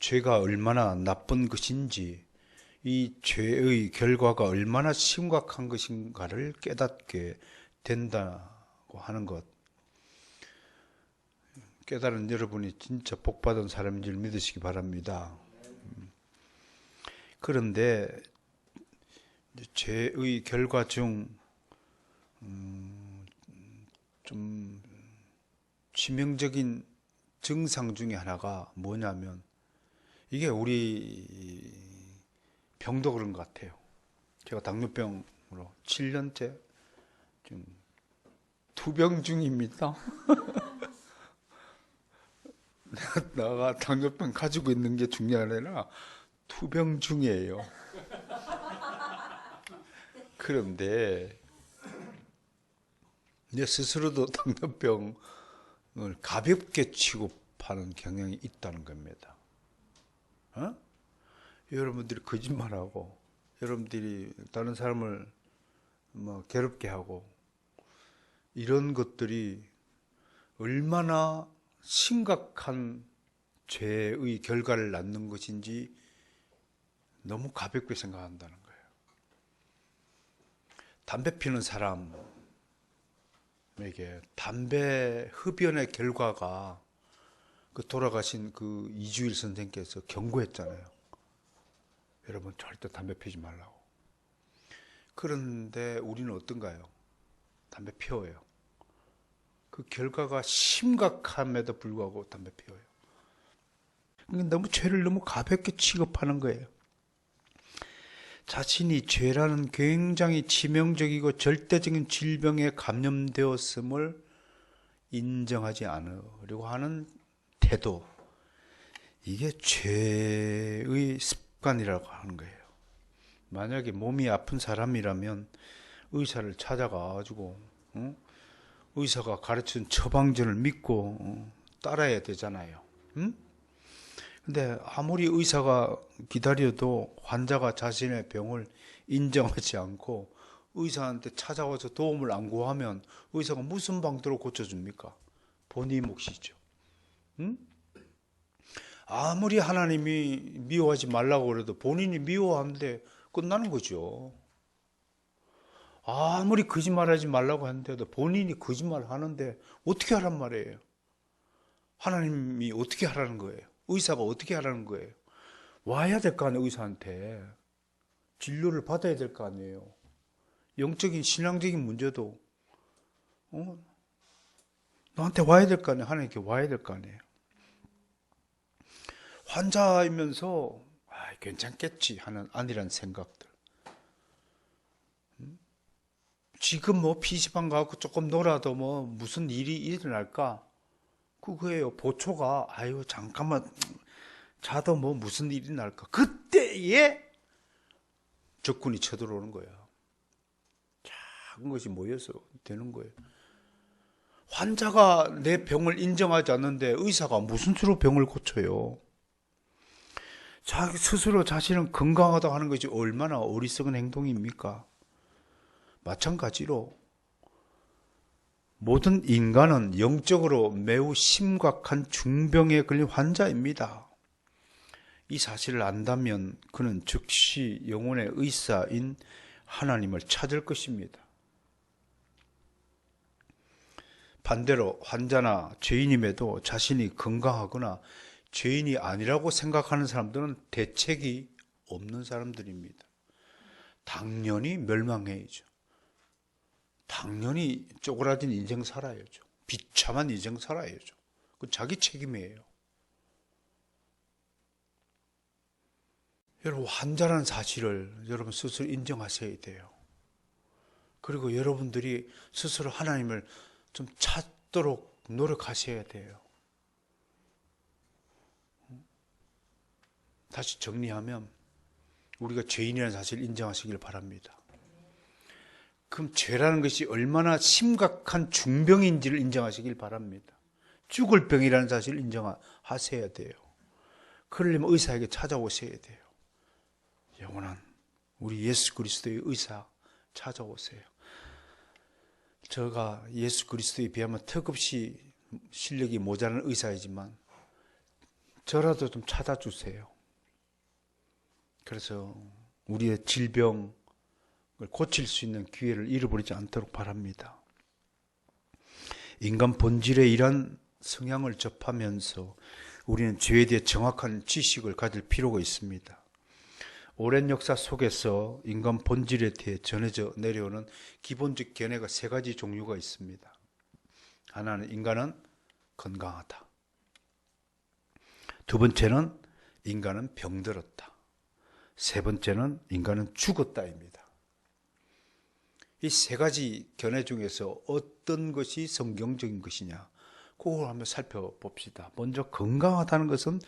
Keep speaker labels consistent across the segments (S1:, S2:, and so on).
S1: 죄가 얼마나 나쁜 것인지, 이 죄의 결과가 얼마나 심각한 것인가를 깨닫게 된다고 하는 것. 깨달은 여러분이 진짜 복받은 사람인 줄 믿으시기 바랍니다. 그런데 죄의 결과 중 좀 치명적인 증상 중에 하나가 뭐냐면, 이게 우리 병도 그런 것 같아요. 제가 당뇨병으로 7년째 지금 투병 중입니다. 내가 당뇨병 가지고 있는 게 중요한 게 아니라 투병 중이에요. 그런데 내 스스로도 당뇨병을 가볍게 취급하는 경향이 있다는 겁니다. 여러분들이 거짓말하고, 여러분들이 다른 사람을 괴롭게 하고, 이런 것들이 얼마나 심각한 죄의 결과를 낳는 것인지 너무 가볍게 생각한다는 거예요. 담배 피는 사람에게 담배 흡연의 결과가 그 돌아가신 그 이주일 선생께서 경고했잖아요. 여러분 절대 담배 피지 말라고. 그런데 우리는 어떤가요? 담배 피워요. 그 결과가 심각함에도 불구하고 담배 피워요. 너무 죄를 너무 가볍게 취급하는 거예요. 자신이 죄라는 굉장히 치명적이고 절대적인 질병에 감염되었음을 인정하지 않으려고 하는 태도, 이게 죄의 습관이라고 하는 거예요. 만약에 몸이 아픈 사람이라면 의사를 찾아가지고 의사가 가르친 처방전을 믿고 따라야 되잖아요. 근데 아무리 의사가 기다려도 환자가 자신의 병을 인정하지 않고 의사한테 찾아와서 도움을 안 구하면 의사가 무슨 방도로 고쳐줍니까? 본인 몫이죠. 아무리 하나님이 미워하지 말라고 그래도 본인이 미워하는데 끝나는 거죠. 아무리 거짓말하지 말라고 하는데도 본인이 거짓말하는데 어떻게 하란 말이에요? 하나님이 어떻게 하라는 거예요? 의사가 어떻게 하라는 거예요? 와야 될 거 아니에요. 의사한테 진료를 받아야 될 거 아니에요. 영적인 신앙적인 문제도 너한테 와야 될 거 아니에요. 하나님께 와야 될 거 아니에요. 환자이면서 괜찮겠지 하는 아니란 생각들. 지금 PC방 가고 조금 놀아도 무슨 일이 일어날까? 그거예요. 보초가 잠깐만 자도 무슨 일이 날까? 그때에 적군이 쳐들어오는 거예요. 작은 것이 모여서 되는 거예요. 환자가 내 병을 인정하지 않는데 의사가 무슨 수로 병을 고쳐요? 자기 스스로 자신은 건강하다고 하는 것이 얼마나 어리석은 행동입니까? 마찬가지로 모든 인간은 영적으로 매우 심각한 중병에 걸린 환자입니다. 이 사실을 안다면 그는 즉시 영혼의 의사인 하나님을 찾을 것입니다. 반대로 환자나 죄인임에도 자신이 건강하거나 죄인이 아니라고 생각하는 사람들은 대책이 없는 사람들입니다. 당연히 멸망해야죠. 당연히 쪼그라든 인생 살아야죠. 비참한 인생 살아야죠. 그 자기 책임이에요. 여러분, 환자라는 사실을 여러분 스스로 인정하셔야 돼요. 그리고 여러분들이 스스로 하나님을 좀 찾도록 노력하셔야 돼요. 다시 정리하면 우리가 죄인이라는 사실을 인정하시길 바랍니다. 그럼 죄라는 것이 얼마나 심각한 중병인지를 인정하시길 바랍니다. 죽을 병이라는 사실을 인정하셔야 돼요. 그러려면 의사에게 찾아오셔야 돼요. 영원한 우리 예수 그리스도의 의사 찾아오세요. 제가 예수 그리스도에 비하면 턱없이 실력이 모자란 의사이지만 저라도 좀 찾아주세요. 그래서 우리의 질병을 고칠 수 있는 기회를 잃어버리지 않도록 바랍니다. 인간 본질의 이런 성향을 접하면서 우리는 죄에 대해 정확한 지식을 가질 필요가 있습니다. 오랜 역사 속에서 인간 본질에 대해 전해져 내려오는 기본적 견해가 세 가지 종류가 있습니다. 하나는 인간은 건강하다. 두 번째는 인간은 병들었다. 세 번째는 인간은 죽었다입니다. 이 세 가지 견해 중에서 어떤 것이 성경적인 것이냐, 그걸 한번 살펴봅시다. 먼저 건강하다는 것은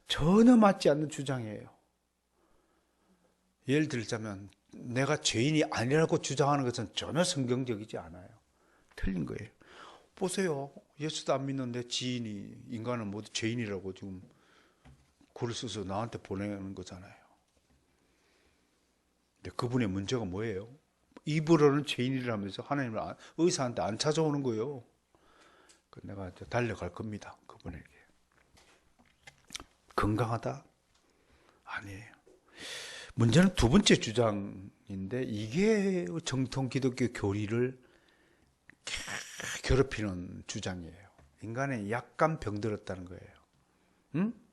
S1: 전혀 맞지 않는 주장이에요. 예를 들자면 내가 죄인이 아니라고 주장하는 것은 전혀 성경적이지 않아요. 틀린 거예요. 보세요. 예수도 안 믿는 내 지인이 인간은 모두 죄인이라고 지금 글을 써서 나한테 보내는 거잖아요. 근데 그분의 문제가 뭐예요? 입으로는 죄인이라면서 하나님을 의사한테 안 찾아오는 거예요. 내가 달려갈 겁니다. 그분에게. 건강하다? 아니에요. 문제는 두 번째 주장인데 이게 정통 기독교 교리를 괴롭히는 주장이에요. 인간이 약간 병들었다는 거예요. 응?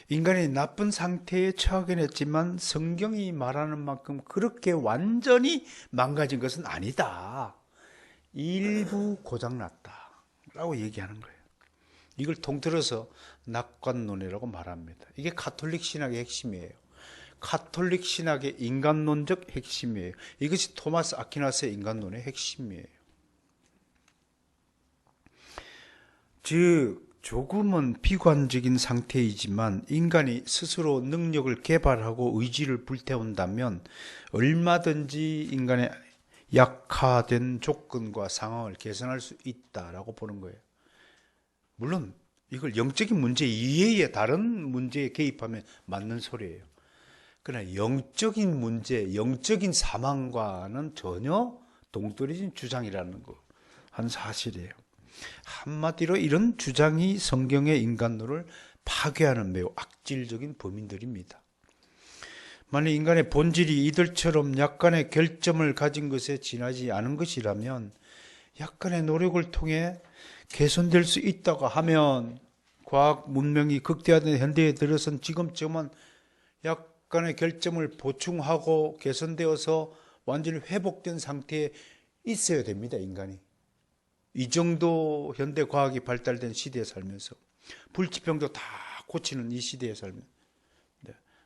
S1: 인간이 나쁜 상태에 처하긴 했지만 성경이 말하는 만큼 그렇게 완전히 망가진 것은 아니다. 일부 고장났다 라고 얘기하는 거예요. 이걸 통틀어서 낙관론이라고 말합니다. 이게 가톨릭 신학의 핵심이에요. 가톨릭 신학의 인간론적 핵심이에요. 이것이 토마스 아퀴나스의 인간론의 핵심이에요. 즉 조금은 비관적인 상태이지만 인간이 스스로 능력을 개발하고 의지를 불태운다면 얼마든지 인간의 약화된 조건과 상황을 개선할 수 있다라고 보는 거예요. 물론 이걸 영적인 문제 이외의 다른 문제에 개입하면 맞는 소리예요. 그러나 영적인 문제, 영적인 사망과는 전혀 동떨어진 주장이라는 거, 한 사실이에요. 한마디로 이런 주장이 성경의 인간론을 파괴하는 매우 악질적인 범인들입니다. 만약 인간의 본질이 이들처럼 약간의 결점을 가진 것에 지나지 않은 것이라면 약간의 노력을 통해 개선될 수 있다고 하면 과학 문명이 극대화된 현대에 들어선 지금쯤은 약간의 결점을 보충하고 개선되어서 완전히 회복된 상태에 있어야 됩니다. 인간이. 이 정도 현대 과학이 발달된 시대에 살면서 불치병도 다 고치는 이 시대에 살면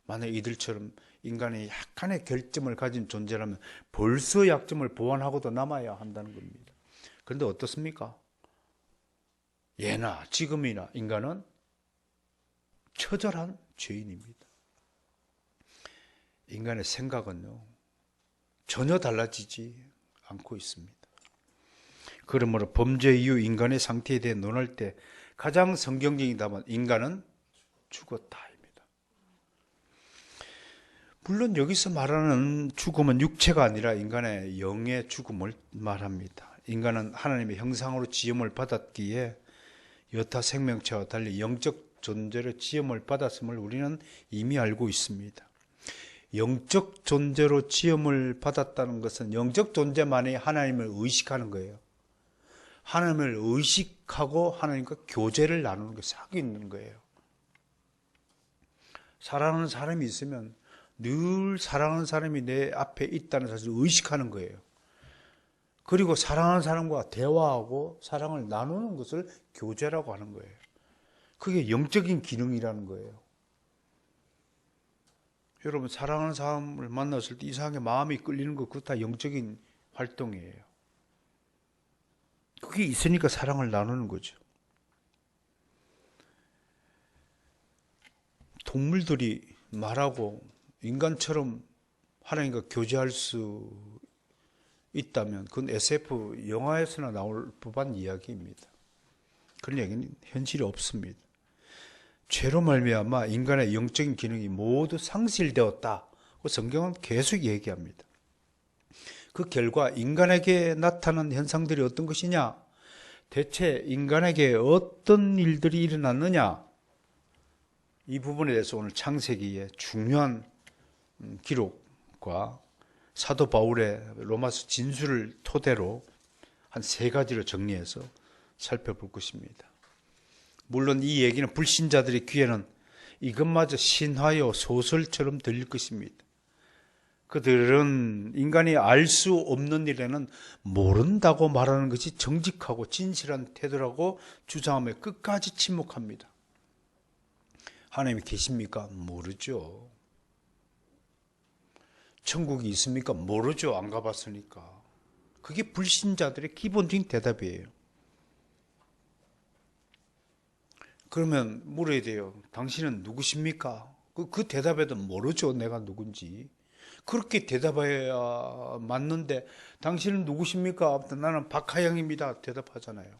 S1: 만약 이들처럼 인간이 약간의 결점을 가진 존재라면 벌써 약점을 보완하고도 남아야 한다는 겁니다. 그런데 어떻습니까? 예나 지금이나 인간은 처절한 죄인입니다. 인간의 생각은요 전혀 달라지지 않고 있습니다. 그러므로 범죄 이후 인간의 상태에 대해 논할 때 가장 성경적인 답은 인간은 죽었다입니다. 물론 여기서 말하는 죽음은 육체가 아니라 인간의 영의 죽음을 말합니다. 인간은 하나님의 형상으로 지음을 받았기에 여타 생명체와 달리 영적 존재로 지음을 받았음을 우리는 이미 알고 있습니다. 영적 존재로 지음을 받았다는 것은 영적 존재만이 하나님을 의식하는 거예요. 하나님을 의식하고 하나님과 교제를 나누는 게 사귀는 거예요. 사랑하는 사람이 있으면 늘 사랑하는 사람이 내 앞에 있다는 사실을 의식하는 거예요. 그리고 사랑하는 사람과 대화하고 사랑을 나누는 것을 교제라고 하는 거예요. 그게 영적인 기능이라는 거예요. 여러분 사랑하는 사람을 만났을 때 이상하게 마음이 끌리는 거 그거 다 영적인 활동이에요. 그게 있으니까 사랑을 나누는 거죠. 동물들이 말하고 인간처럼 하나님과 교제할 수 있다면 그건 SF 영화에서나 나올 법한 이야기입니다. 그런 얘기는 현실이 없습니다. 죄로 말미암아 인간의 영적인 기능이 모두 상실되었다고 성경은 계속 얘기합니다. 그 결과 인간에게 나타난 현상들이 어떤 것이냐? 대체 인간에게 어떤 일들이 일어났느냐? 이 부분에 대해서 오늘 창세기의 중요한 기록과 사도 바울의 로마서 진술을 토대로 한 3가지로 정리해서 살펴볼 것입니다. 물론 이 얘기는 불신자들의 귀에는 이것마저 신화요 소설처럼 들릴 것입니다. 그들은 인간이 알 수 없는 일에는 모른다고 말하는 것이 정직하고 진실한 태도라고 주장하며 끝까지 침묵합니다. 하나님이 계십니까? 모르죠. 천국이 있습니까? 모르죠. 안 가봤으니까. 그게 불신자들의 기본적인 대답이에요. 그러면 물어야 돼요. 당신은 누구십니까? 그 대답에도 모르죠. 내가 누군지. 그렇게 대답해야 맞는데 당신은 누구십니까? 나는 박하영입니다. 대답하잖아요.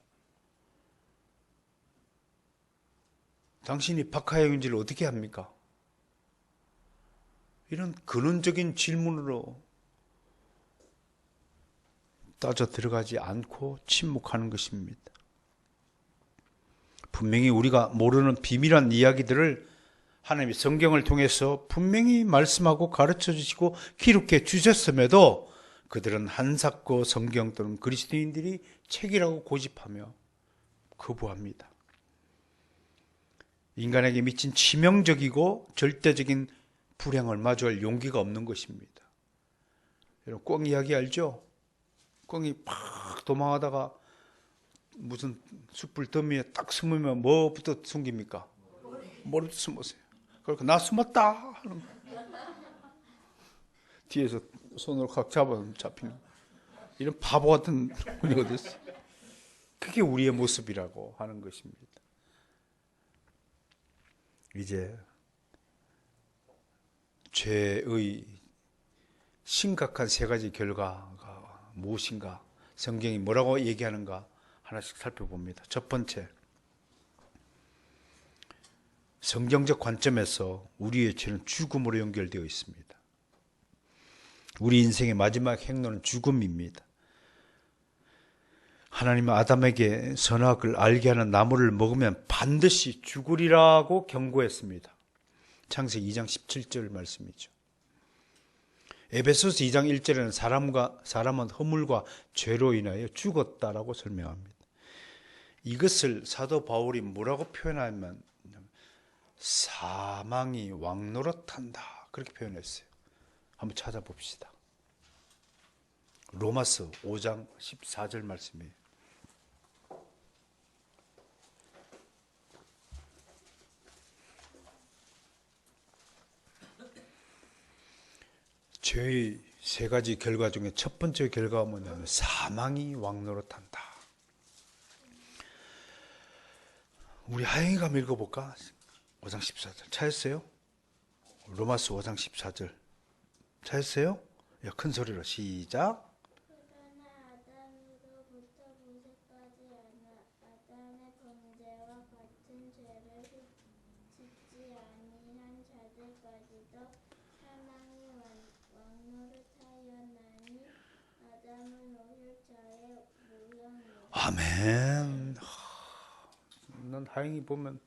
S1: 당신이 박하영인지를 어떻게 합니까? 이런 근원적인 질문으로 따져 들어가지 않고 침묵하는 것입니다. 분명히 우리가 모르는 비밀한 이야기들을 하나님이 성경을 통해서 분명히 말씀하고 가르쳐 주시고 기록해 주셨음에도 그들은 한삭고 성경 또는 그리스도인들이 책이라고 고집하며 거부합니다. 인간에게 미친 치명적이고 절대적인 불행을 마주할 용기가 없는 것입니다. 여러분 꿩 이야기 알죠? 꿩이 막 도망하다가 무슨 숯불 더미에 딱 숨으면 뭐부터 숨깁니까? 머리부터 숨으세요. 그러니까 나 숨었다 하는 거예요. 뒤에서 손으로 확 잡으면 잡히는 이런 바보 같은 분이 어디 있어요? 그게 우리의 모습이라고 하는 것입니다. 이제 죄의 심각한 3가지 결과가 무엇인가, 성경이 뭐라고 얘기하는가 하나씩 살펴봅니다. 첫 번째, 성경적 관점에서 우리의 죄는 죽음으로 연결되어 있습니다. 우리 인생의 마지막 행로는 죽음입니다. 하나님은 아담에게 선악을 알게 하는 나무를 먹으면 반드시 죽으리라고 경고했습니다. 창세기 2장 17절 말씀이죠. 에베소서 2장 1절에는 사람은 허물과 죄로 인하여 죽었다라고 설명합니다. 이것을 사도 바울이 뭐라고 표현하면 사망이 왕노릇한다 그렇게 표현했어요. 한번 찾아봅시다. 로마서 5장 14절 말씀이에요. 죄의 3가지 결과 중에 첫 번째 결과가 뭐냐면 사망이 왕노릇한다. 우리 하영이가 한번 읽어볼까? 5장 14절 찾았어요? 로마서 5장 14절 찾았어요? 큰 소리로 시작.
S2: 그러나 아담으로부터 모세까지 아담의 범죄와 같은 죄를 짓지 아니한 자들까지도 사망이 왕노릇하였나니 아담은 오실자의 모형이라.
S1: 아멘. 난 하영이 보면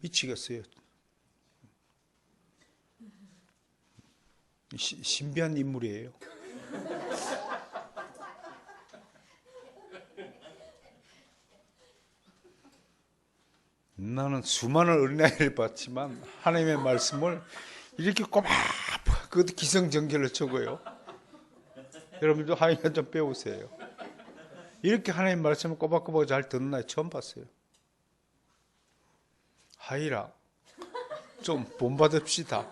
S1: 미치겠어요. 신비한 인물이에요. 나는 수많은 어린아이를 봤지만 하나님의 말씀을 이렇게 꼬박 그것도 기성전결로 적어요. 여러분도 하나님 좀 배우세요. 이렇게 하나님 말씀을 꼬박꼬박 잘 듣는 아이 처음 봤어요. 하이라 좀 본받읍시다.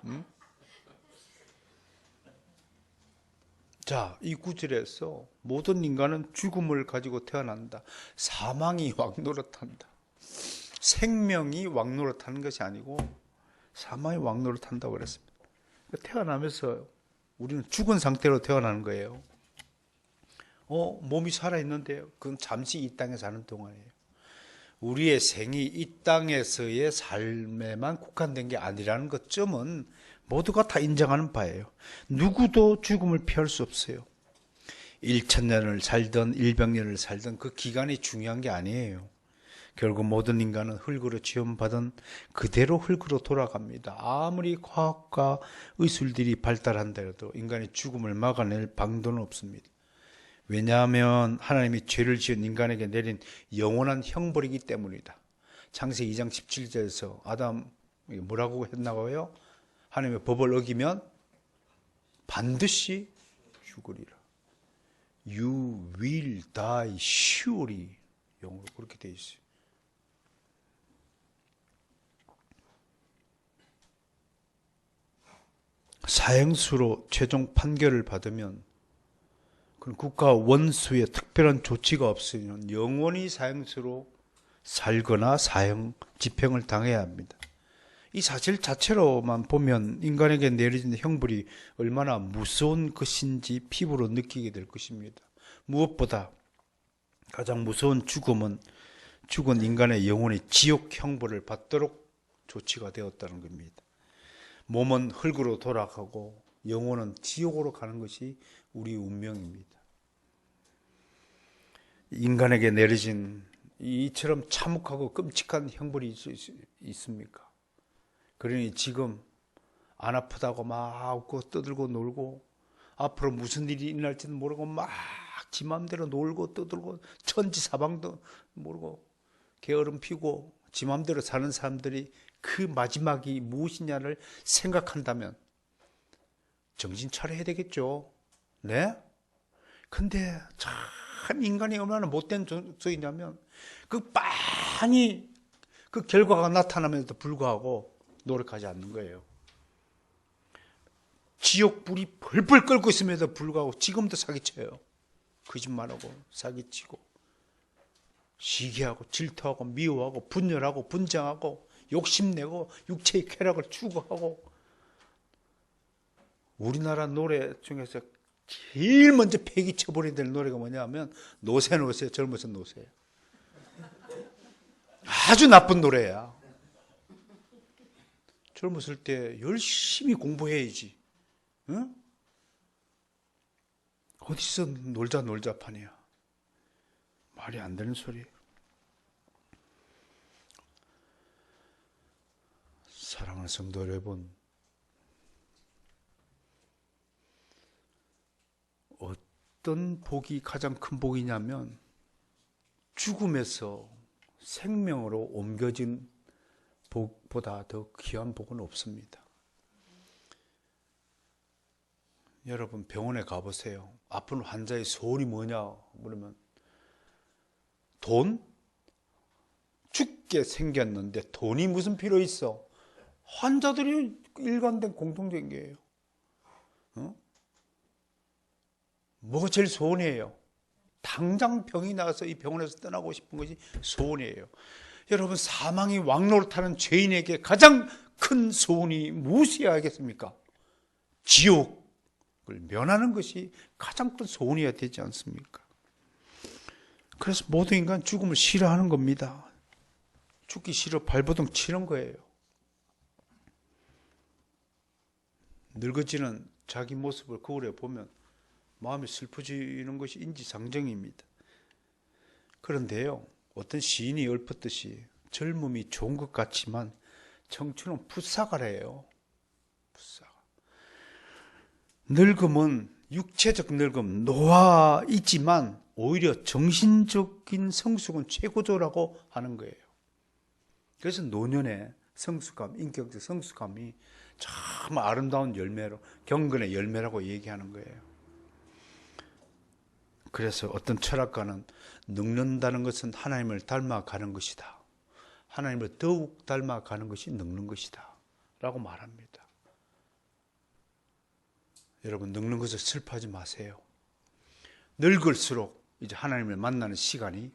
S1: 응? 자, 이 구절에서 모든 인간은 죽음을 가지고 태어난다. 사망이 왕노릇한다. 생명이 왕노릇하는 것이 아니고 사망이 왕노릇한다고 그랬습니다. 태어나면서 우리는 죽은 상태로 태어나는 거예요. 몸이 살아있는데요. 그건 잠시 이 땅에 사는 동안이에요. 우리의 생이 이 땅에서의 삶에만 국한된 게 아니라는 것쯤은 모두가 다 인정하는 바예요. 누구도 죽음을 피할 수 없어요. 1,000년을 살든 100년을 살든 그 기간이 중요한 게 아니에요. 결국 모든 인간은 흙으로 지음받은 그대로 흙으로 돌아갑니다. 아무리 과학과 의술들이 발달한다 해도 인간의 죽음을 막아낼 방도는 없습니다. 왜냐하면 하나님이 죄를 지은 인간에게 내린 영원한 형벌이기 때문이다. 창세기 2장 17절에서 아담 뭐라고 했나고요? 하나님의 법을 어기면 반드시 죽으리라. You will die surely. 영어로 그렇게 되어 있어요. 사형수로 최종 판결을 받으면 그런 국가 원수의 특별한 조치가 없으면 영원히 사형수로 살거나 사형, 집행을 당해야 합니다. 이 사실 자체로만 보면 인간에게 내려진 형벌이 얼마나 무서운 것인지 피부로 느끼게 될 것입니다. 무엇보다 가장 무서운 죽음은 죽은 인간의 영혼이 지옥 형벌을 받도록 조치가 되었다는 겁니다. 몸은 흙으로 돌아가고 영혼은 지옥으로 가는 것이 우리 운명입니다. 인간에게 내려진 이처럼 참혹하고 끔찍한 형벌이 있습니까? 그러니 지금 안 아프다고 막 웃고 떠들고 놀고 앞으로 무슨 일이 일어날지는 모르고 막 지 맘대로 놀고 떠들고 천지사방도 모르고 게으름 피고 지 맘대로 사는 사람들이 그 마지막이 무엇이냐를 생각한다면 정신 차려야 되겠죠. 네? 근데 참 인간이 얼마나 못된 존재이냐면 그 빤히 그 결과가 나타나면서도 불구하고 노력하지 않는 거예요. 지옥 불이 벌벌 끓고 있음에도 불구하고 지금도 사기쳐요. 거짓말하고 사기치고 시기하고 질투하고 미워하고 분열하고 분쟁하고 욕심내고 육체의 쾌락을 추구하고 우리나라 노래 중에서 제일 먼저 폐기쳐버려야 될 노래가 뭐냐면 노세 젊어서 노세. 아주 나쁜 노래야. 젊었을 때 열심히 공부해야지. 응? 어디서 놀자 파냐. 말이 안 되는 소리예요. 사랑하는 성도 여러분, 어떤 복이 가장 큰 복이냐면 죽음에서 생명으로 옮겨진 복보다 더 귀한 복은 없습니다. 여러분 병원에 가보세요. 아픈 환자의 소원이 뭐냐 물으면 돈? 죽게 생겼는데 돈이 무슨 필요 있어? 환자들이 일관된 공통적인 게예요. 뭐가 제일 소원이에요? 당장 병이 나서 이 병원에서 떠나고 싶은 것이 소원이에요. 여러분 사망이 왕노릇하는 죄인에게 가장 큰 소원이 무엇이어야 하겠습니까? 지옥을 면하는 것이 가장 큰 소원이어야 되지 않습니까? 그래서 모든 인간 죽음을 싫어하는 겁니다. 죽기 싫어 발버둥 치는 거예요. 늙어지는 자기 모습을 거울에 보면 마음이 슬퍼지는 것이 인지상정입니다. 그런데요, 어떤 시인이 읊었듯이 젊음이 좋은 것 같지만 청춘은 풋사가래요. 풋사가. 늙음은 육체적 늙음, 노화이지만 오히려 정신적인 성숙은 최고조라고 하는 거예요. 그래서 노년의 성숙감, 인격적 성숙감이 참 아름다운 열매로, 경건의 열매라고 얘기하는 거예요. 그래서 어떤 철학가는 늙는다는 것은 하나님을 닮아가는 것이다. 하나님을 더욱 닮아가는 것이 늙는 것이다. 라고 말합니다. 여러분, 늙는 것을 슬퍼하지 마세요. 늙을수록 이제 하나님을 만나는 시간이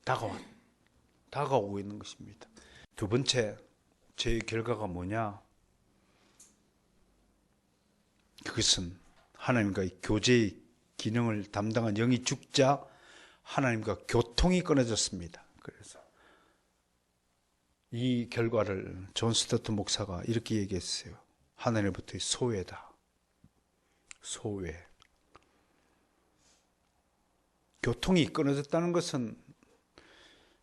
S1: 다가오고 있는 것입니다. 두 번째, 제 결과가 뭐냐? 그것은 하나님과의 교제의 기능을 담당한 영이 죽자 하나님과 교통이 끊어졌습니다. 그래서 이 결과를 존 스토트 목사가 이렇게 얘기했어요. 하나님부터의 소외다. 소외. 교통이 끊어졌다는 것은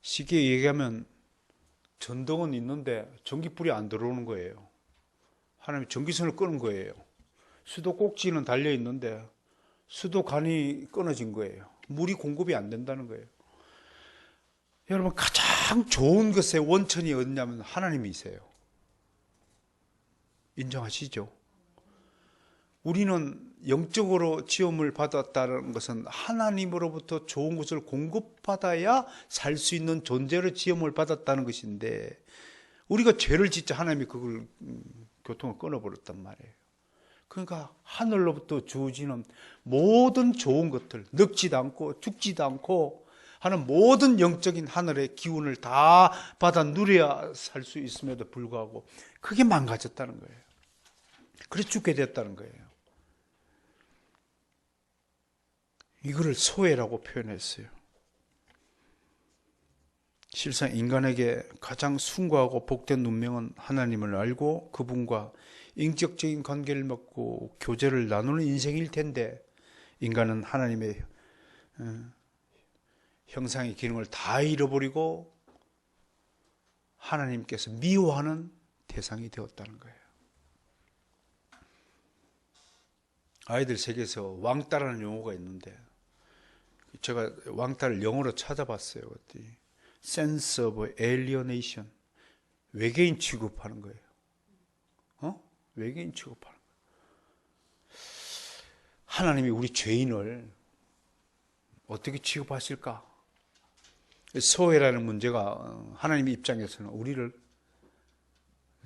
S1: 쉽게 얘기하면 전등은 있는데 전기불이 안 들어오는 거예요. 하나님이 전기선을 끄는 거예요. 수도 꼭지는 달려 있는데 수도관이 끊어진 거예요. 물이 공급이 안 된다는 거예요. 여러분, 가장 좋은 것의 원천이 어디냐면 하나님이세요. 인정하시죠? 우리는 영적으로 지음을 받았다는 것은 하나님으로부터 좋은 것을 공급받아야 살 수 있는 존재로 지음을 받았다는 것인데, 우리가 죄를 짓자 하나님이 그걸 교통을 끊어버렸단 말이에요. 그러니까 하늘로부터 주어지는 모든 좋은 것들, 늙지도 않고 죽지도 않고 하는 모든 영적인 하늘의 기운을 다 받아 누려야 살 수 있음에도 불구하고 그게 망가졌다는 거예요. 그래서 죽게 됐다는 거예요. 이거를 소외라고 표현했어요. 실상 인간에게 가장 숭고하고 복된 운명은 하나님을 알고 그분과 인격적인 관계를 맺고 교제를 나누는 인생일 텐데, 인간은 하나님의 형상의 기능을 다 잃어버리고 하나님께서 미워하는 대상이 되었다는 거예요. 아이들 세계에서 왕따라는 용어가 있는데, 제가 왕따를 영어로 찾아봤어요. sense of alienation, 외계인 취급하는 거예요. 외계인 취급하는 거예요. 하나님이 우리 죄인을 어떻게 취급하실까? 소외라는 문제가 하나님 입장에서는 우리를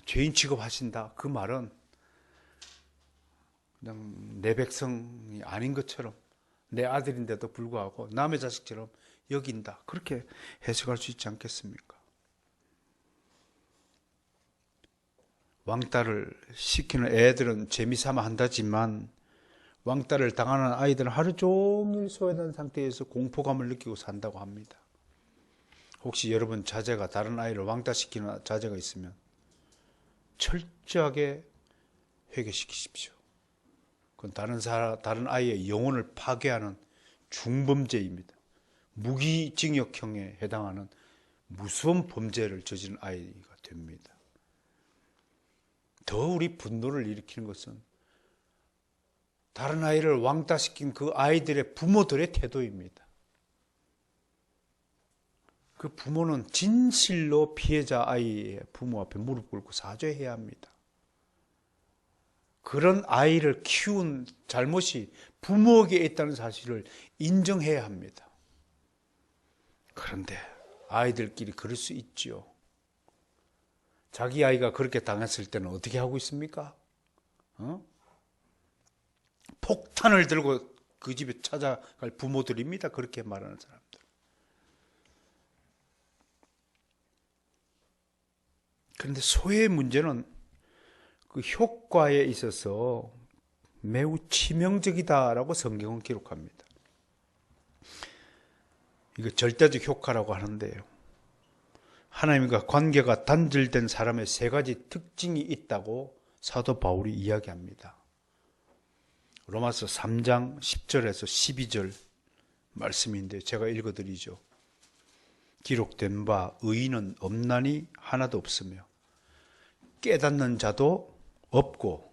S1: 죄인 취급하신다. 그 말은 그냥 내 백성이 아닌 것처럼, 내 아들인데도 불구하고 남의 자식처럼 여긴다. 그렇게 해석할 수 있지 않겠습니까? 왕따를 시키는 애들은 재미삼아 한다지만 왕따를 당하는 아이들은 하루 종일 소외된 상태에서 공포감을 느끼고 산다고 합니다. 혹시 여러분 자제가 다른 아이를 왕따시키는 자제가 있으면 철저하게 회개시키십시오. 그건 다른 아이의 영혼을 파괴하는 중범죄입니다. 무기징역형에 해당하는 무서운 범죄를 저지른 아이가 됩니다. 더 우리 분노를 일으키는 것은 다른 아이를 왕따시킨 그 아이들의 부모들의 태도입니다. 그 부모는 진실로 피해자 아이의 부모 앞에 무릎 꿇고 사죄해야 합니다. 그런 아이를 키운 잘못이 부모에게 있다는 사실을 인정해야 합니다. 그런데 아이들끼리 그럴 수 있죠. 자기 아이가 그렇게 당했을 때는 어떻게 하고 있습니까? 폭탄을 들고 그 집에 찾아갈 부모들입니다. 그렇게 말하는 사람들. 그런데 소외의 문제는 그 효과에 있어서 매우 치명적이다라고 성경은 기록합니다. 이거 절대적 효과라고 하는데요. 하나님과 관계가 단절된 사람의 세 가지 특징이 있다고 사도 바울이 이야기합니다. 로마서 3장 10절에서 12절 말씀인데 제가 읽어드리죠. 기록된 바 의인은 없나니 하나도 없으며 깨닫는 자도 없고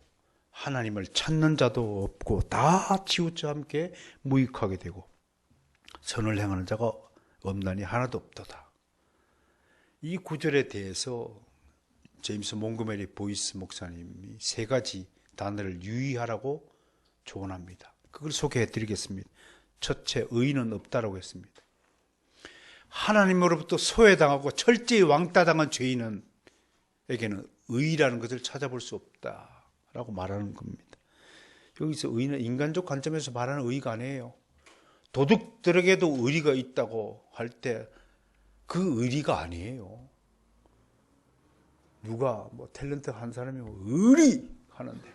S1: 하나님을 찾는 자도 없고 다 치우쳐 함께 무익하게 되고 선을 행하는 자가 없나니 하나도 없도다. 이 구절에 대해서 제임스 몽고메리 보이스 목사님이 세 가지 단어를 유의하라고 조언합니다. 그걸 소개해 드리겠습니다. 첫째, 의인은 없다라고 했습니다. 하나님으로부터 소외당하고 철저히 왕따당한 죄인에게는 의라는 것을 찾아볼 수 없다라고 말하는 겁니다. 여기서 의는 인간적 관점에서 말하는 의가 아니에요. 도둑들에게도 의리가 있다고 할 때 그 의리가 아니에요. 누가 뭐 탤런트 한 사람이 의리 하는데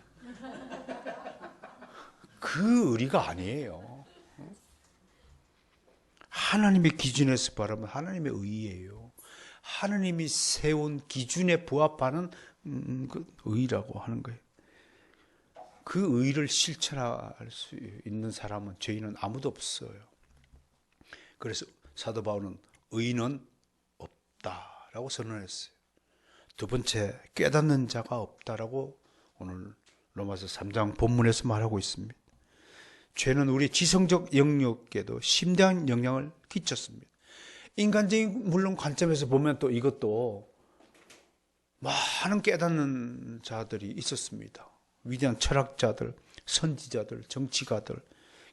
S1: 그 의리가 아니에요. 하나님의 기준에서 바라면 하나님의 의예요. 하나님이 세운 기준에 부합하는 그 의라고 하는 거예요. 그 의를 실천할 수 있는 사람은, 죄인은 아무도 없어요. 그래서 사도 바울은 의인은 없다라고 선언했어요. 두 번째, 깨닫는 자가 없다라고 오늘 로마서 3장 본문에서 말하고 있습니다. 죄는 우리 지성적 영역에도 심대한 영향을 끼쳤습니다. 인간적인 물론 관점에서 보면 또 이것도 많은 깨닫는 자들이 있었습니다. 위대한 철학자들, 선지자들, 정치가들,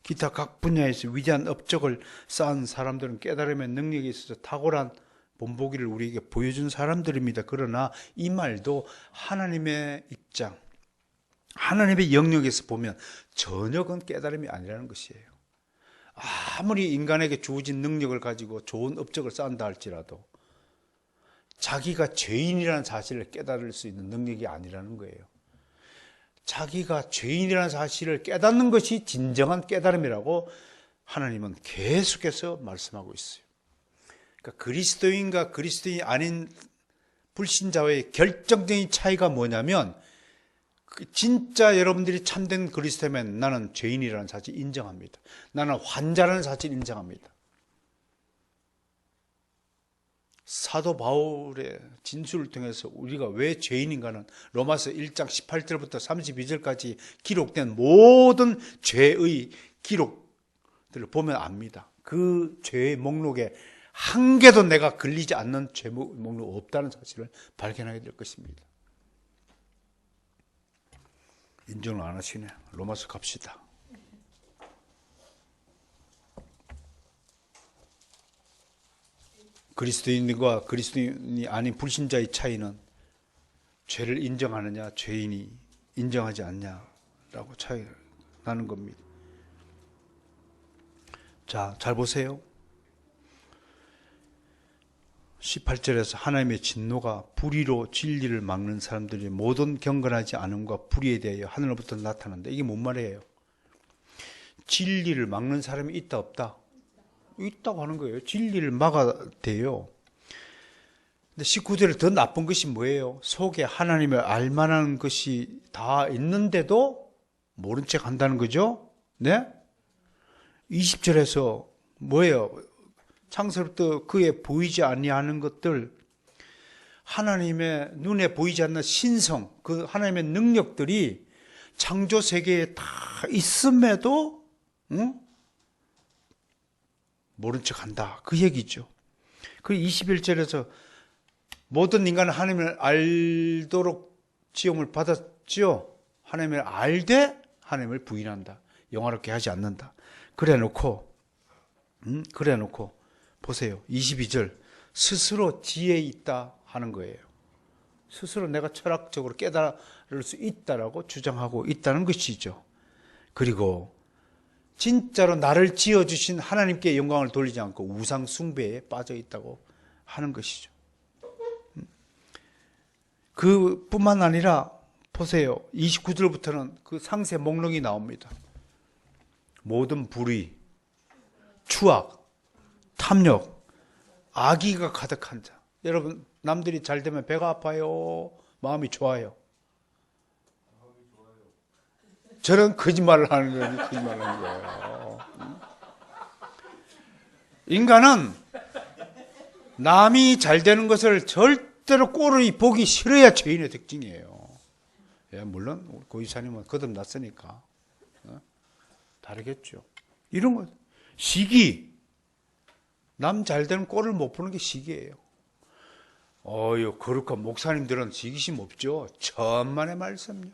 S1: 기타 각 분야에서 위대한 업적을 쌓은 사람들은 깨달음의 능력에 있어서 탁월한 본보기를 우리에게 보여준 사람들입니다. 그러나 이 말도 하나님의 입장, 하나님의 영역에서 보면 전혀 그건 깨달음이 아니라는 것이에요. 아무리 인간에게 주어진 능력을 가지고 좋은 업적을 쌓는다 할지라도 자기가 죄인이라는 사실을 깨달을 수 있는 능력이 아니라는 거예요. 자기가 죄인이라는 사실을 깨닫는 것이 진정한 깨달음이라고 하나님은 계속해서 말씀하고 있어요. 그러니까 그리스도인과 그리스도인이 아닌 불신자와의 결정적인 차이가 뭐냐면 진짜 여러분들이 참된 그리스도면 나는 죄인이라는 사실 인정합니다. 나는 환자라는 사실 인정합니다. 사도 바울의 진술을 통해서 우리가 왜 죄인인가는 로마서 1장 18절부터 32절까지 기록된 모든 죄의 기록들을 보면 압니다. 그 죄의 목록에 한 개도 내가 걸리지 않는 죄 목록 없다는 사실을 발견하게 될 것입니다. 인정을 안 하시네. 로마서 갑시다. 그리스도인과 그리스도인이 아닌 불신자의 차이는 죄를 인정하느냐, 죄인이 인정하지 않냐라고 차이가 나는 겁니다. 자, 잘 보세요. 18절에서 하나님의 진노가 불의로 진리를 막는 사람들이 모든 경건하지 않음과 불의에 대하여 하늘로부터 나타난다. 이게 뭔 말이에요? 진리를 막는 사람이 있다 없다? 있다고 하는 거예요. 진리를 막아야 돼요. 근데 19절에 더 나쁜 것이 뭐예요? 속에 하나님을 알만한 것이 다 있는데도 모른 척 한다는 거죠? 네? 20절에서 뭐예요? 창세로부터 그에 보이지 아니하는 것들, 하나님의 눈에 보이지 않는 신성, 그 하나님의 능력들이 창조 세계에 다 있음에도 모른 척 한다. 그 얘기죠. 그리고 21절에서 모든 인간은 하나님을 알도록 지음을 받았죠. 하나님을 알되 하나님을 부인한다. 영화롭게 하지 않는다. 그래 놓고 보세요. 22절 스스로 지혜 있다 하는 거예요. 스스로 내가 철학적으로 깨달을 수 있다라고 주장하고 있다는 것이죠. 그리고 진짜로 나를 지어주신 하나님께 영광을 돌리지 않고 우상 숭배에 빠져 있다고 하는 것이죠. 그뿐만 아니라 보세요. 29절부터는 그 상세 목록이 나옵니다. 모든 불의, 추악, 탐욕, 악의가 가득한 자. 여러분, 남들이 잘 되면 배가 아파요? 마음이 좋아요? 저런 거짓말을 하는 거예요. 인간은 남이 잘 되는 것을 절대로 꼴을 보기 싫어야 죄인의 특징이에요. 예, 물론 고이사님은 거듭났으니까 다르겠죠. 이런 거 시기, 남 잘 되는 꼴을 못 보는 게 시기예요. 거룩한 목사님들은 시기심 없죠. 천만의 말씀요.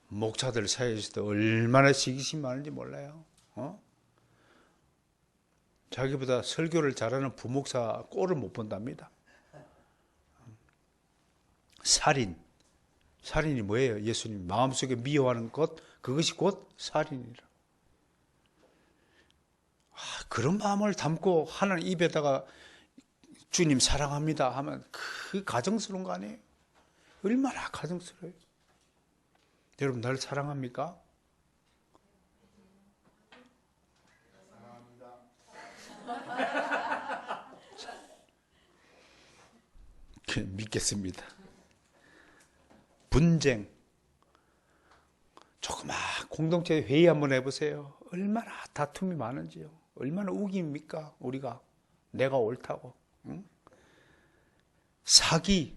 S1: 목사들 사이에서도 얼마나 시기심 많은지 몰라요. 자기보다 설교를 잘하는 부목사 꼴을 못 본답니다. 살인이 뭐예요? 예수님 마음속에 미워하는 것, 그것이 곧 살인이라. 그런 마음을 담고 하나님 입에다가 주님 사랑합니다 하면 그 가정스러운 거 아니에요? 얼마나 가정스러워요. 여러분 날 사랑합니까? 사랑합니다. 믿겠습니다. 분쟁, 조그마 공동체 회의 한번 해보세요. 얼마나 다툼이 많은지요. 얼마나 우깁니까? 우리가 내가 옳다고. 응? 사기,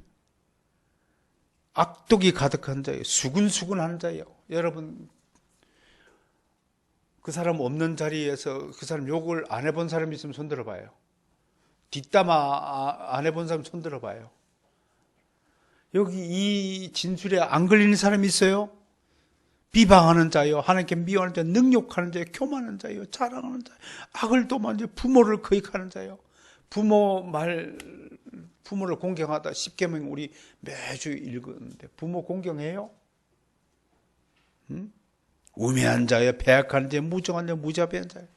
S1: 악독이 가득한 자예요. 수근수근한 자예요. 여러분, 그 사람 없는 자리에서 그 사람 욕을 안 해본 사람이 있으면 손들어 봐요. 뒷담화 안 해본 사람 손들어 봐요. 여기 이 진술에 안 걸리는 사람이 있어요? 비방하는 자요, 하나님께 미워하는 자, 능욕하는 자요, 교만하는 자요, 자랑하는 자요, 악을 도모하는 자요, 부모를 거역하는 자요. 부모를 공경하다. 십계명 우리 매주 읽었는데 부모 공경해요? 응? 우매한 자요, 배악한 자요, 무정한 자요, 무자비한 자요.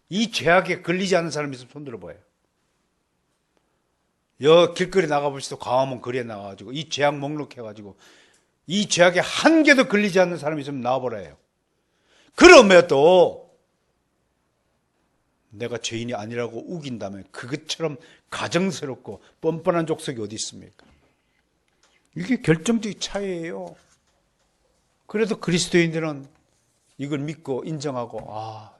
S1: 이 죄악에 걸리지 않는 사람이 있으면 손들어 봐요. 여 길거리 나가보시도 광화문 거리에 나가가지고 이 죄악 목록해가지고 이 죄악에 한 개도 걸리지 않는 사람이 있으면 나와보라요. 그럼에도 내가 죄인이 아니라고 우긴다면 그것처럼 가정스럽고 뻔뻔한 족속이 어디 있습니까? 이게 결정적인 차이예요. 그래도 그리스도인들은 이걸 믿고 인정하고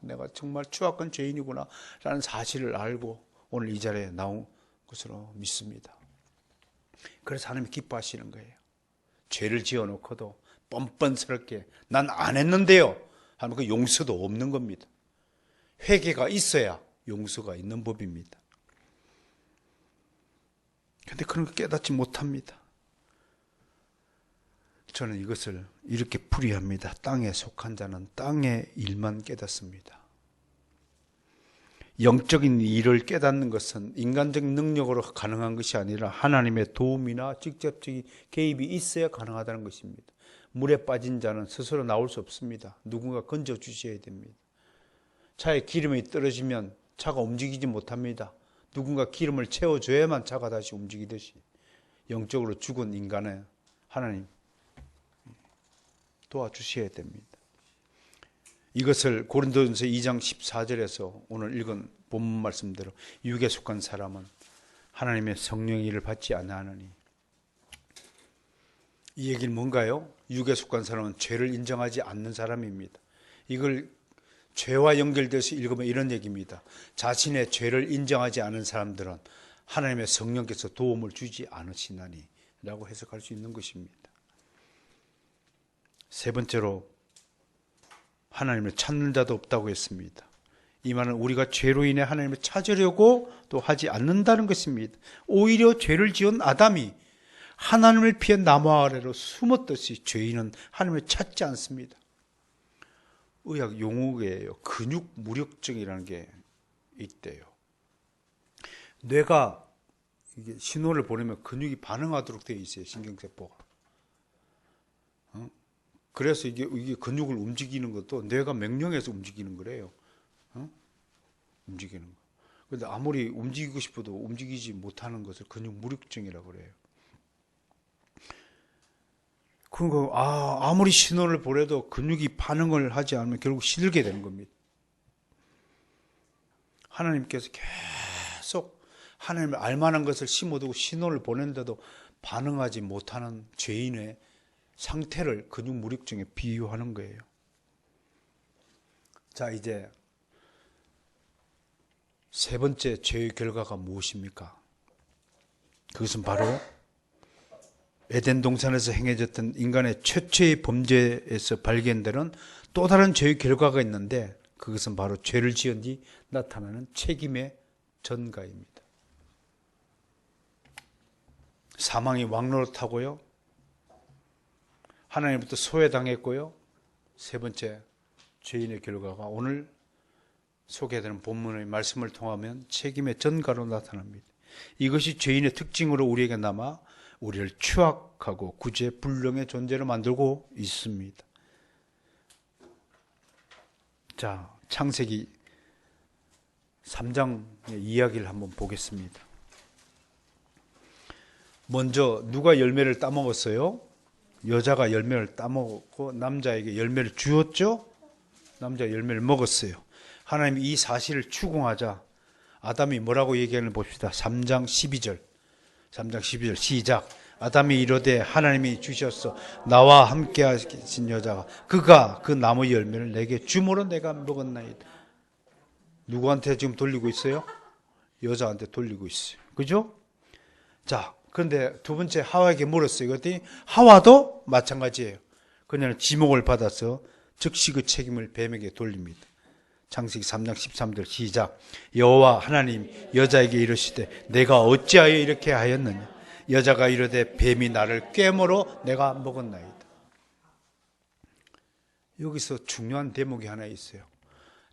S1: 내가 정말 추악한 죄인이구나 라는 사실을 알고 오늘 이 자리에 나온 것으로 믿습니다. 그래서 하나님이 기뻐하시는 거예요. 죄를 지어놓고도 뻔뻔스럽게 난 안 했는데요 하면 그 용서도 없는 겁니다. 회개가 있어야 용서가 있는 법입니다. 그런데 그런 거 깨닫지 못합니다. 저는 이것을 이렇게 풀이합니다. 땅에 속한 자는 땅의 일만 깨닫습니다. 영적인 일을 깨닫는 것은 인간적인 능력으로 가능한 것이 아니라 하나님의 도움이나 직접적인 개입이 있어야 가능하다는 것입니다. 물에 빠진 자는 스스로 나올 수 없습니다. 누군가 건져 주셔야 됩니다. 차에 기름이 떨어지면 차가 움직이지 못합니다. 누군가 기름을 채워줘야만 차가 다시 움직이듯이 영적으로 죽은 인간을 하나님 도와주셔야 됩니다. 이것을 고린도전서 2장 14절에서 오늘 읽은 본문 말씀대로 육에 속한 사람은 하나님의 성령의 일을 받지 아니하느니. 이 얘기는 뭔가요? 육에 속한 사람은 죄를 인정하지 않는 사람입니다. 이걸 죄와 연결돼서 읽으면 이런 얘기입니다. 자신의 죄를 인정하지 않은 사람들은 하나님의 성령께서 도움을 주지 않으시나니 라고 해석할 수 있는 것입니다. 세 번째로 하나님을 찾는 자도 없다고 했습니다. 이 말은 우리가 죄로 인해 하나님을 찾으려고 또 하지 않는다는 것입니다. 오히려 죄를 지은 아담이 하나님을 피해 나무 아래로 숨었듯이 죄인은 하나님을 찾지 않습니다. 의학 용어예요. 근육 무력증이라는 게 있대요. 뇌가 이게 신호를 보내면 근육이 반응하도록 되어 있어요. 신경세포가. 그래서 이게 근육을 움직이는 것도 뇌가 명령해서 움직이는 거래요. 움직이는 거. 그런데 아무리 움직이고 싶어도 움직이지 못하는 것을 근육 무력증이라고 그래요. 그러니까 아무리 신호를 보내도 근육이 반응을 하지 않으면 결국 시들게 되는 겁니다. 하나님께서 계속 하나님을 알만한 것을 심어두고 신호를 보낸데도 반응하지 못하는 죄인의 상태를 근육 무력증에 비유하는 거예요. 자, 이제 세 번째 죄의 결과가 무엇입니까? 그것은 바로 에덴 동산에서 행해졌던 인간의 최초의 범죄에서 발견되는 또 다른 죄의 결과가 있는데 그것은 바로 죄를 지은 뒤 나타나는 책임의 전가입니다. 사망이 왕노릇하고요. 하나님부터 소외당했고요. 세 번째 죄인의 결과가 오늘 소개되는 본문의 말씀을 통하면 책임의 전가로 나타납니다. 이것이 죄인의 특징으로 우리에게 남아 우리를 추악하고 구제불능의 존재로 만들고 있습니다. 자, 창세기 3장의 이야기를 한번 보겠습니다. 먼저 누가 열매를 따먹었어요? 여자가 열매를 따먹었고 남자에게 열매를 주었죠? 남자가 열매를 먹었어요. 하나님이 이 사실을 추궁하자 아담이 뭐라고 얘기하는지 봅시다. 3장 12절. 3장 12절 시작. 아담이 이르되 하나님이 주셨어 나와 함께 하신 여자가 그가 그 나무 열매를 내게 주므로 내가 먹었나이다. 누구한테 지금 돌리고 있어요? 여자한테 돌리고 있어요. 그죠? 자, 그런데 두 번째 하와에게 물었어요. 그랬더니 하와도 마찬가지예요. 그녀는 지목을 받아서 즉시 그 책임을 뱀에게 돌립니다. 창세기 3장 13절 시작. 여호와 하나님 여자에게 이르시되 내가 어찌하여 이렇게 하였느냐. 여자가 이르되 뱀이 나를 꿰물어 내가 먹었나이다. 여기서 중요한 대목이 하나 있어요.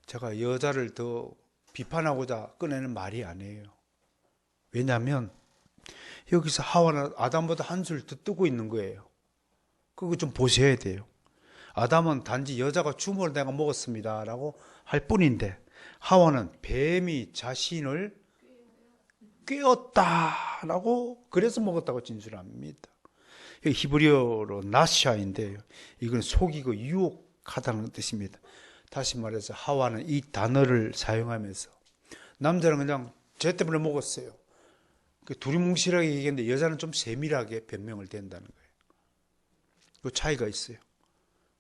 S1: 제가 여자를 더 비판하고자 꺼내는 말이 아니에요. 왜냐하면 여기서 하와는 아담보다 한술 더 뜨고 있는 거예요. 그거 좀 보셔야 돼요. 아담은 단지 여자가 주먹을 내가 먹었습니다 라고 할 뿐인데, 하와는 뱀이 자신을 꿰었다 라고 그래서 먹었다고 진술합니다. 히브리어로 나샤인데요, 이건 속이고 유혹하다는 뜻입니다. 다시 말해서 하와는 이 단어를 사용하면서 남자는 그냥 쟤 때문에 먹었어요, 두리뭉실하게 얘기했는데 여자는 좀 세밀하게 변명을 된다는 거예요. 그 차이가 있어요.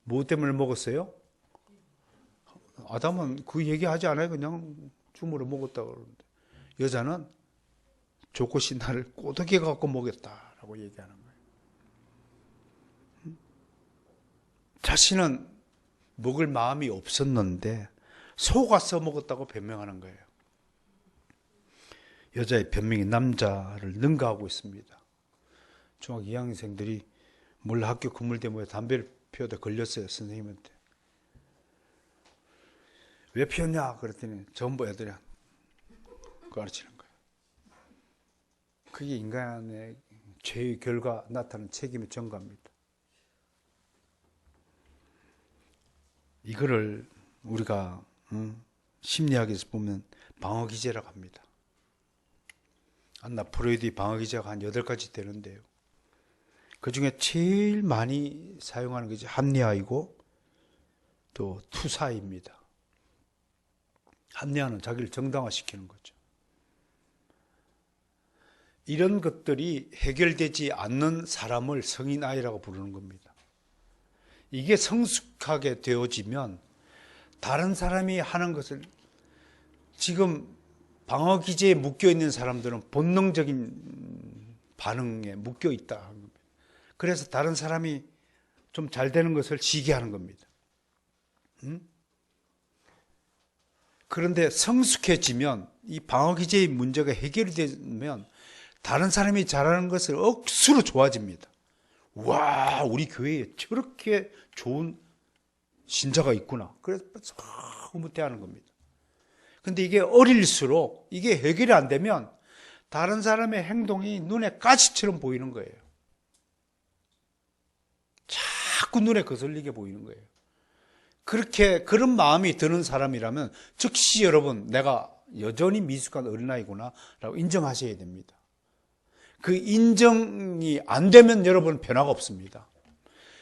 S1: 뭐 때문에 먹었어요? 아담은 그 얘기하지 않아요. 그냥 주물러 먹었다고 그러는데, 여자는 조코시 나를 꼬드겨 갖고 먹였다라고 얘기하는 거예요. 자신은 먹을 마음이 없었는데 속아서 먹었다고 변명하는 거예요. 여자의 변명이 남자를 능가하고 있습니다. 중학교 2학년생들이 몰라 학교 건물대모에 담배를 피우다 걸렸어요, 선생님한테. 왜 피웠냐 그랬더니 전부 애들이 가르치는 거예요. 그게 인간의 죄의 결과 나타나는 책임의 전가입니다. 이거를 우리가 심리학에서 보면 방어기제라고 합니다. 안나 프로이드 방어기제가 한 8가지 되는데요, 그 중에 제일 많이 사용하는 것이 합리화이고 또 투사입니다. 합리화는 자기를 정당화시키는 거죠. 이런 것들이 해결되지 않는 사람을 성인아이라고 부르는 겁니다. 이게 성숙하게 되어지면 다른 사람이 하는 것을, 지금 방어기제에 묶여있는 사람들은 본능적인 반응에 묶여있다. 그래서 다른 사람이 좀 잘 되는 것을 시기하는 겁니다. 그런데 성숙해지면 이 방어기제의 문제가 해결이 되면 다른 사람이 잘하는 것을 억수로 좋아집니다. 와, 우리 교회에 저렇게 좋은 신자가 있구나. 그래서 흐뭇해하는 겁니다. 근데 이게 어릴수록 이게 해결이 안 되면 다른 사람의 행동이 눈에 가시처럼 보이는 거예요. 자꾸 눈에 거슬리게 보이는 거예요. 그런 마음이 드는 사람이라면 즉시 여러분, 내가 여전히 미숙한 어린아이구나 라고 인정하셔야 됩니다. 그 인정이 안 되면 여러분은 변화가 없습니다.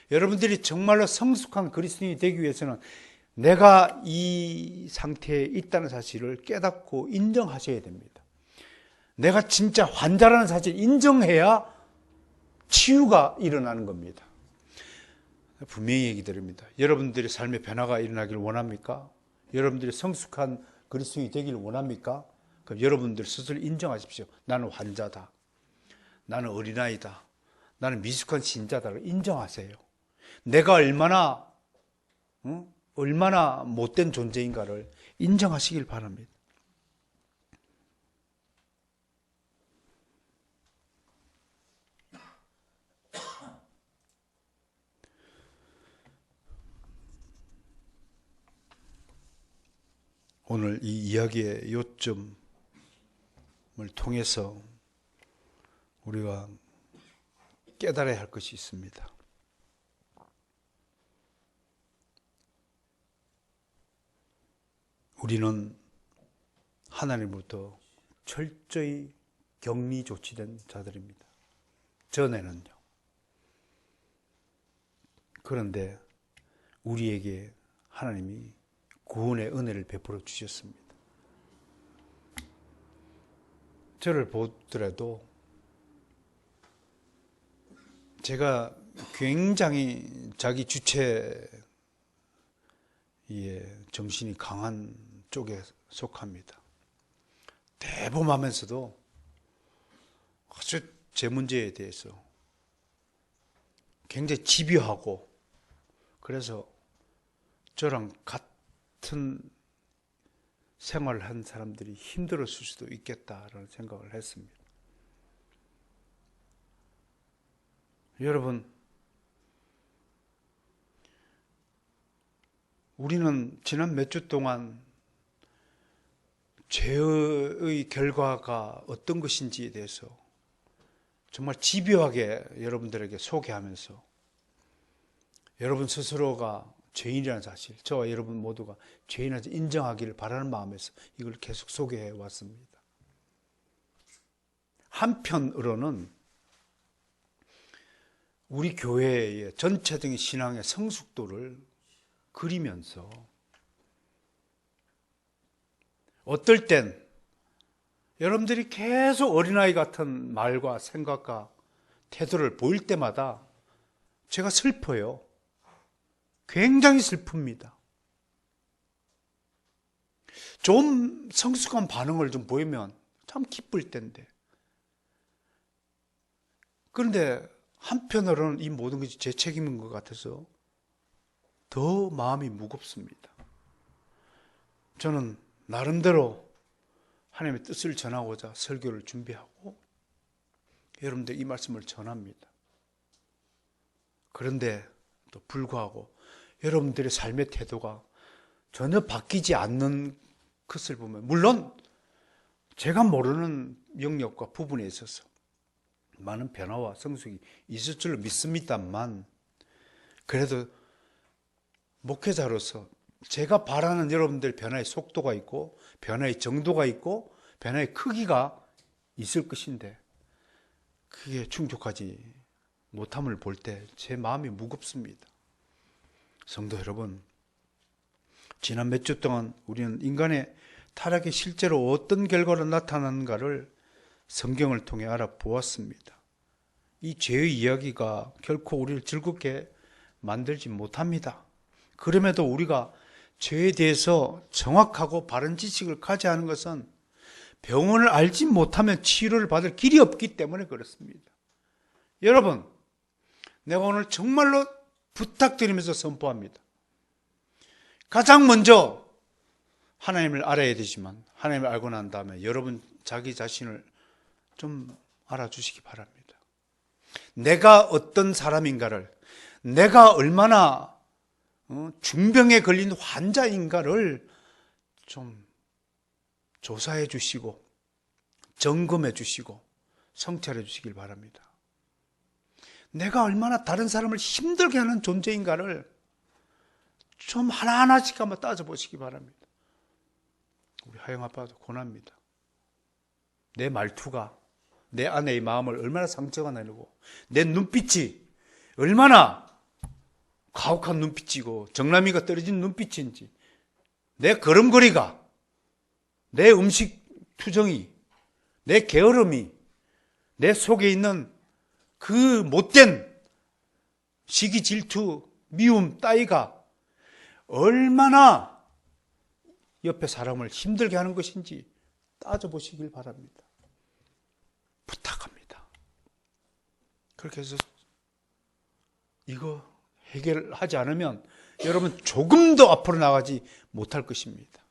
S1: 여러분들이 정말로 성숙한 그리스도인이 되기 위해서는 내가 이 상태에 있다는 사실을 깨닫고 인정하셔야 됩니다. 내가 진짜 환자라는 사실을 인정해야 치유가 일어나는 겁니다. 분명히 얘기 드립니다. 여러분들의 삶의 변화가 일어나기를 원합니까? 여러분들이 성숙한 그리스도인이 되기를 원합니까? 그럼 여러분들 스스로 인정하십시오. 나는 환자다. 나는 어린아이다. 나는 미숙한 신자다를 인정하세요. 내가 얼마나 못된 존재인가를 인정하시길 바랍니다. 오늘 이 이야기의 요점을 통해서 우리가 깨달아야 할 것이 있습니다. 우리는 하나님으로부터 철저히 격리 조치된 자들입니다. 전에는요. 그런데 우리에게 하나님이 구원의 은혜를 베풀어 주셨습니다. 저를 보더라도 제가 굉장히 자기 주체에 정신이 강한 쪽에 속합니다. 대범하면서도 아주 제 문제에 대해서 굉장히 집요하고, 그래서 저랑 같은 생활을 한 사람들이 힘들었을 수도 있겠다라는 생각을 했습니다. 여러분, 우리는 지난 몇 주 동안 죄의 결과가 어떤 것인지에 대해서 정말 집요하게 여러분들에게 소개하면서 여러분 스스로가 죄인이라는 사실, 저와 여러분 모두가 죄인을 인정하기를 바라는 마음에서 이걸 계속 소개해 왔습니다. 한편으로는 우리 교회의 전체적인 신앙의 성숙도를 그리면서 어떨 땐 여러분들이 계속 어린아이 같은 말과 생각과 태도를 보일 때마다 제가 슬퍼요. 굉장히 슬픕니다. 좀 성숙한 반응을 좀 보이면 참 기쁠 텐데. 그런데 한편으로는 이 모든 것이 제 책임인 것 같아서 더 마음이 무겁습니다. 저는 나름대로 하나님의 뜻을 전하고자 설교를 준비하고 여러분들 이 말씀을 전합니다. 그런데 또 불구하고 여러분들의 삶의 태도가 전혀 바뀌지 않는 것을 보면, 물론 제가 모르는 영역과 부분에 있어서 많은 변화와 성숙이 있을 줄로 믿습니다만, 그래도 목회자로서 제가 바라는 여러분들의 변화의 속도가 있고 변화의 정도가 있고 변화의 크기가 있을 것인데 그게 충족하지 못함을 볼 때 제 마음이 무겁습니다. 성도 여러분, 지난 몇 주 동안 우리는 인간의 타락이 실제로 어떤 결과로 나타나는가를 성경을 통해 알아보았습니다. 이 죄의 이야기가 결코 우리를 즐겁게 만들지 못합니다. 그럼에도 우리가 죄에 대해서 정확하고 바른 지식을 가져야 하는 것은 병원을 알지 못하면 치료를 받을 길이 없기 때문에 그렇습니다. 여러분, 내가 오늘 정말로 부탁드리면서 선포합니다. 가장 먼저 하나님을 알아야 되지만 하나님을 알고 난 다음에 여러분 자기 자신을 좀 알아주시기 바랍니다. 내가 어떤 사람인가를, 내가 얼마나 중병에 걸린 환자인가를 좀 조사해 주시고 점검해 주시고 성찰해 주시길 바랍니다. 내가 얼마나 다른 사람을 힘들게 하는 존재인가를 좀 하나하나씩 한번 따져보시기 바랍니다. 우리 하영 아빠도 고납니다. 내 말투가 내 아내의 마음을 얼마나 상처가 나고, 내 눈빛이 얼마나 가혹한 눈빛이고 정남이가 떨어진 눈빛인지, 내 걸음걸이가, 내 음식 투정이, 내 게으름이, 내 속에 있는 그 못된 시기, 질투, 미움, 따위가 얼마나 옆에 사람을 힘들게 하는 것인지 따져보시길 바랍니다. 부탁합니다. 그렇게 해서 이거 해결하지 않으면 여러분 조금 더 앞으로 나가지 못할 것입니다.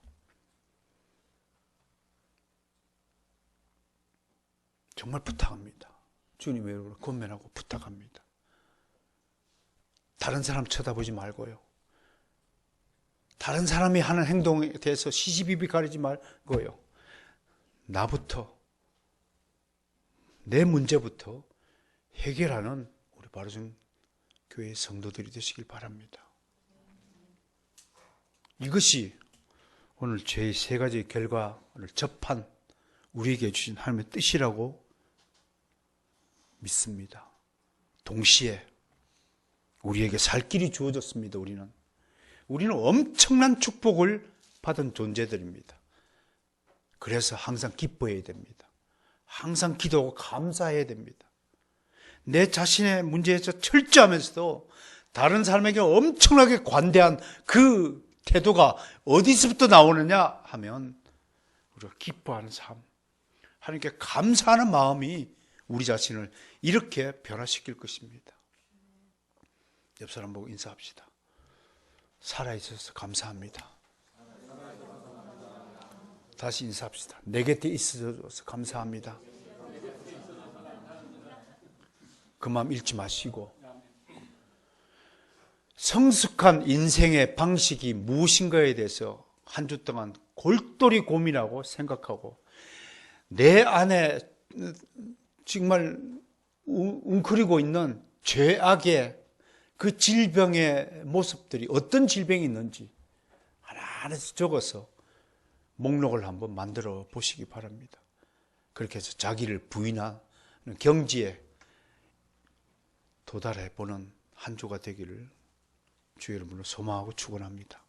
S1: 정말 부탁합니다. 주님의 이름으로 권면하고 부탁합니다. 다른 사람 쳐다보지 말고요. 다른 사람이 하는 행동에 대해서 시시비비 가리지 말고요. 나부터, 내 문제부터 해결하는 우리 바로전 교회의 성도들이 되시길 바랍니다. 이것이 오늘 죄의 세 가지 결과를 접한 우리에게 주신 하나님의 뜻이라고 믿습니다. 동시에 우리에게 살 길이 주어졌습니다. 우리는 엄청난 축복을 받은 존재들입니다. 그래서 항상 기뻐해야 됩니다. 항상 기도하고 감사해야 됩니다. 내 자신의 문제에서 철저하면서도 다른 사람에게 엄청나게 관대한 그 태도가 어디서부터 나오느냐 하면 우리가 기뻐하는 삶, 하나님께 감사하는 마음이 우리 자신을 이렇게 변화시킬 것입니다. 옆 사람 보고 인사합시다. 살아있어서 감사합니다. 다시 인사합시다. 내 곁에 있어줘서 감사합니다. 그 마음 잃지 마시고, 성숙한 인생의 방식이 무엇인가에 대해서 한 주 동안 골똘히 고민하고 생각하고, 내 안에 정말 웅크리고 있는 죄악의 그 질병의 모습들이 어떤 질병이 있는지 하나하나씩 적어서 목록을 한번 만들어 보시기 바랍니다. 그렇게 해서 자기를 부인하는 경지에 도달해 보는 한 주가 되기를 주 여러분을 소망하고 축원합니다.